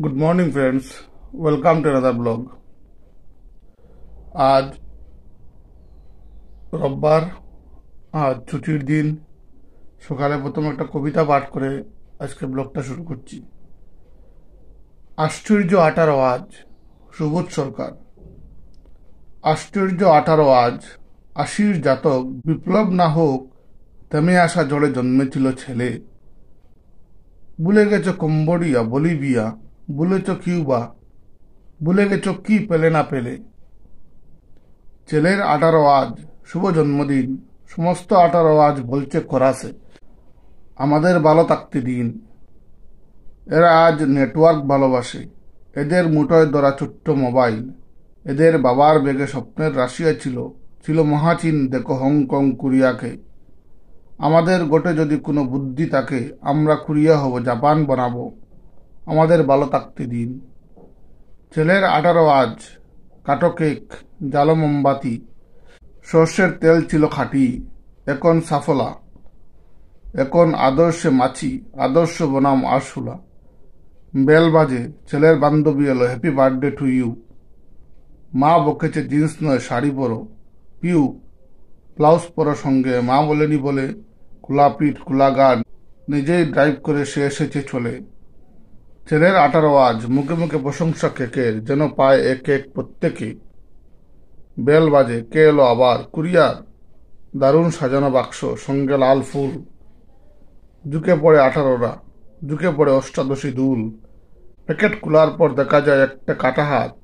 Good morning, friends. Welcome to another blog. আজ রোববার, আজ ছুটির দিন। সকালে প্রথম একটা কবিতা পাঠ করে আজকে ব্লগটা শুরু করছি। আশ্চর্য 18 আজ, সুবোধ সরকার। আশ্চর্য 18 আজ, 80-র জাতক। বিপ্লব না হোক, থেমে আসা জলে জন্মেছিল ছেলে। ভুলে গেছ কম্বোডিয়া, বলিভিয়া, ভুলেছ কিউবা, ভুলে গেছ কি পেলে না পেলে। ছেলের 18 আজ, শুভ জন্মদিন। সমস্ত 18 আজ বলছে কোরাসে, আমাদের ভালো থাকতে দিন। এরা আজ নেটওয়ার্ক ভালোবাসে, এদের মুঠোয় ধরা ছোট্ট মোবাইল। এদের বাবার বেগে স্বপ্নের রাশিয়া ছিল মহাচীন, দেখো হংকং, কোরিয়াকে। আমাদের গোটে যদি কোনো বুদ্ধি থাকে, আমরা কোরিয়া হব, জাপান বানাবো। আমাদের ভালো থাকতে দিন। ছেলের 18 আজ, কাটো কেক, জালো মোমবাতি। সর্ষের তেল ছিল খাঁটি, এখন সাফলা। এখন আদর্শে মাছি, আদর্শ বনাম আরশুলা। বেল বাজে, ছেলের বান্ধবী এলো, হ্যাপি বার্থডে টু ইউ। মা বকেছে জিন্স নয় শাড়ি পরো, পিউ ব্লাউজ পরো সঙ্গে। মা বলেনি বলে খোলা পিঠ খোলা গান, নিজেই ড্রাইভ করে সে এসেছে চলে। ছেলের 18 আজ, মুখে মুখে প্রশংসা কেকের, যেন পায় এক এক প্রত্যেকে। বেল বাজে, কে এলো আবার, কুরিয়ার। দারুণ সাজানো বাক্স, সঙ্গে লাল ফুল। ঝুঁকে পড়ে 18রা, ঝুঁকে পড়ে অষ্টাদশী দুল। প্যাকেট খোলার পর দেখা যায় একটা কাটা হাত।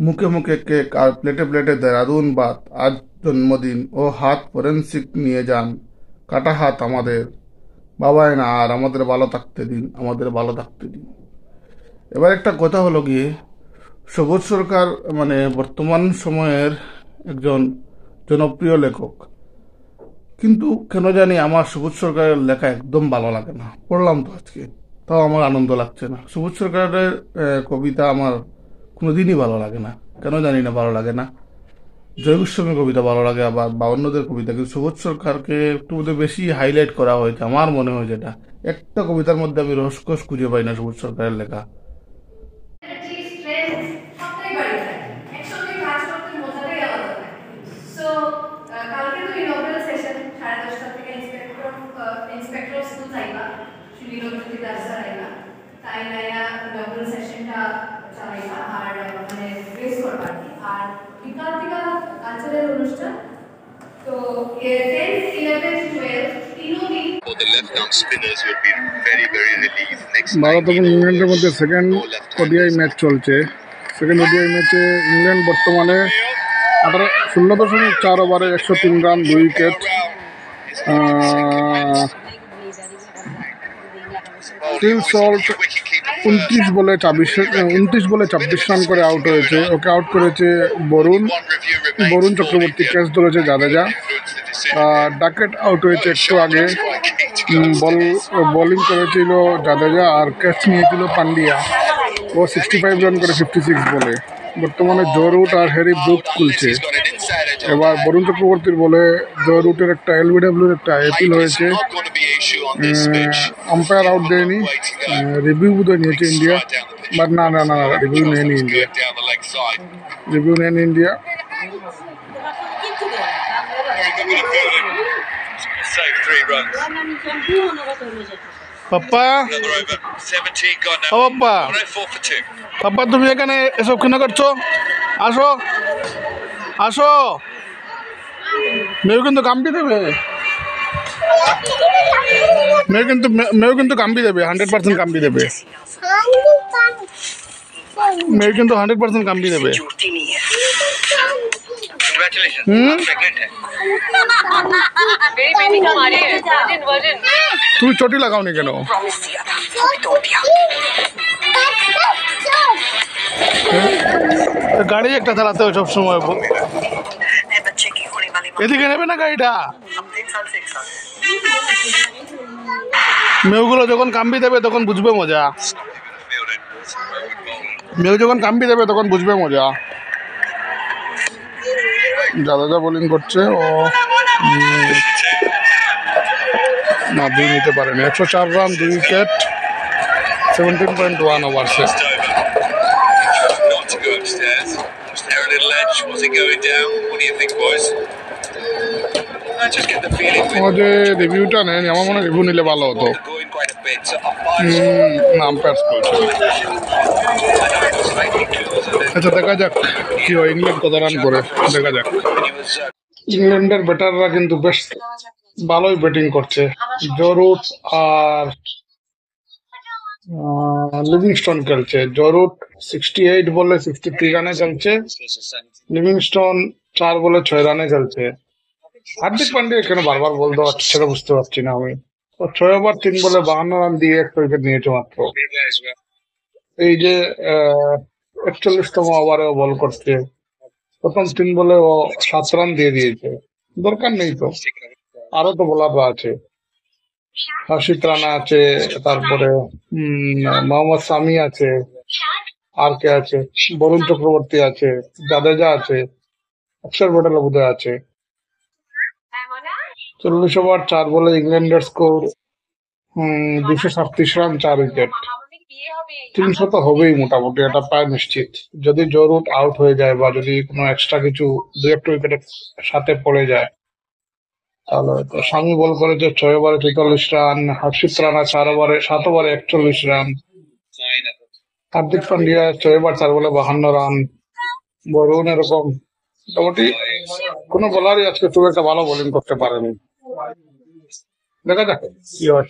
মুখে মুখে কেক আর প্লেটে প্লেটে দেরাদুন ভাত। আজ জন্মদিন, ও হাত ফরেন্সিক নিয়ে যান। কাটা হাত আমাদের, বাবাই না আর, আমাদের ভালো থাকতে দিন, আমাদের ভালো থাকতে দিন। এবার একটা কথা হলো গিয়ে, সুবোধ সরকার মানে বর্তমান সময়ের একজন জনপ্রিয় লেখক, কিন্তু কেন জানি আমার সুবোধ সরকারের লেখা একদম ভালো লাগে না। পড়লাম তো আজকে, তাও আমার আনন্দ লাগছে না। সুবোধ সরকারের কবিতা আমার কোনোদিনই ভালো লাগে না, কেন জানি না ভালো লাগে না। জয় গোস্বামীর কবিতা ভালো লাগে, আবার বাউন্নদের কবিতা, কিন্তু সুবোধ সরকারকে একটু বোধহয় বেশি হাইলাইট করা হয়েছে আমার মনে হয়। যেটা একটা কবিতার মধ্যে আমি রসকস খুঁজে পাই না সুবোধ সরকারের লেখা। For the left-arm spinners would be very relieved. Next Bharat এবং ইংল্যান্ডের মধ্যে সেকেন্ড ওডিআই ম্যাচ চলছে। সেকেন্ড ওডিআই ম্যাচে ইংল্যান্ড বর্তমানে 16.4 ওভারে 103 রান, 2 উইকেট। ফিল সল্ট 29 বলে 26 রান করে আউট হয়েছে। ওকে আউট করেছে বরুণ চক্রবর্তী, ক্যাচ ধরেছে জাদেজা। ডাকেট আউট হয়েছে একটু আগে, বোলিং করেছিল জাদেজা আর ক্যাচ নিয়েছিল পান্ডিয়া। ও 65 রান করে 56 বলে। বর্তমানে জো রুট আর হ্যারি ব্রুক খুলছে। এবার বরুণ চক্রবর্তীর বলে জো রুটের একটা এলবিডব্লিউর একটা অ্যাপিল হয়েছে। আম্পায়ার আউট দেয়নি, রিভিউ বোধহয় নিয়েছে ইন্ডিয়া, বাট না রিভিউ নেয়নি ইন্ডিয়া। পাপ্পা, পাপ্পা তুমি এখানে এসব কেন করছো? আসো আসো, মেয়েও কিন্তু কামটি দেবে, মেয়েও কিন্তু কামটি দেবে, 100% কামটি দেবে। মেয়ে কিন্তু 100% কামটি দেবে। তুমি চটি লাগাওনি কেন? গাড়ি একটা চালাতে হয় সবসময়। এদিকে নেবে না গাড়িটা। মেয়েগুলো যখন কামবি দেবে তখন বুঝবে মজা। মেয়ে যখন কামবি দেবে তখন বুঝবে মজা। জাদেজা বোলিং করছে, ও না দুই নিতে পারেনি। 104 রান, 2 উইকেট, 17.1 ওভার শেষ। chose not to go upstairs. Was there a little edge? Was it going down? What do you think, boys? I just get the feeling আমাদের রিভিউটা নেন, আমার মনে হয় রিভিউ নিলে ভালো হতো। we're going quite a bit. So umpires নাম প্যাস করছে। আচ্ছা দেখা যাক কি হয়, ইংল্যান্ড কত রান করে দেখা যাক। ইংল্যান্ডের ব্যাটাররা কিন্তু বেশ ভালোই ব্যাটিং করছে। জরুট আর লিভিংস্টন খেলছে। জরুট 68 বলে 63 রানে খেলছে, লিভিংস্টন 4 বলে 6 রানে খেলছে। হার্দিক পান্ডিয়া কেন বারবার বল দেওয়া হচ্ছে সেটা বুঝতে পারছি না আমি। 6 ওভার 3 বলে 52 রান দিয়ে 1 উইকেট নিয়েছে মাত্র। এই যে 41তম ওভারে বল করছে, প্রথম 3 বলে ও 7 রান দিয়ে দিয়েছে। দরকার নেই তো, আরো তো বোলাররা আছে। হর্ষিত রানা আছে, তারপরে মোহাম্মদ সামি আছে, আর কে আছে, বরুণ চক্রবর্তী আছে, জাদেজা আছে, অক্ষর পটেল বোধহয় আছে। 40 ওভার 4 বলে ইংল্যান্ডের স্কোর 237 রান, 4 উইকেট। 300 তো হবেই মোটামুটি, এটা প্রায় নিশ্চিত। যদি জরুট আউট হয়ে যায় বা যদি কোনো এক্সট্রা কিছু 2-1 উইকেটের সাথে পড়ে যায় তাহলে তো। স্বামী বল করেছে 6 ওভারে 43 রান, হর্ষিত রানা 7 ওভারে 41 রান, হার্দিক পান্ডিয়া 6 ওভার 4 বলে 52 রান, বরুণ এরকম মোটামুটি কোনো বোলারই আজকে খুব একটা ভালো বোলিং করতে পারেনি। দেখা যাক কি হয়।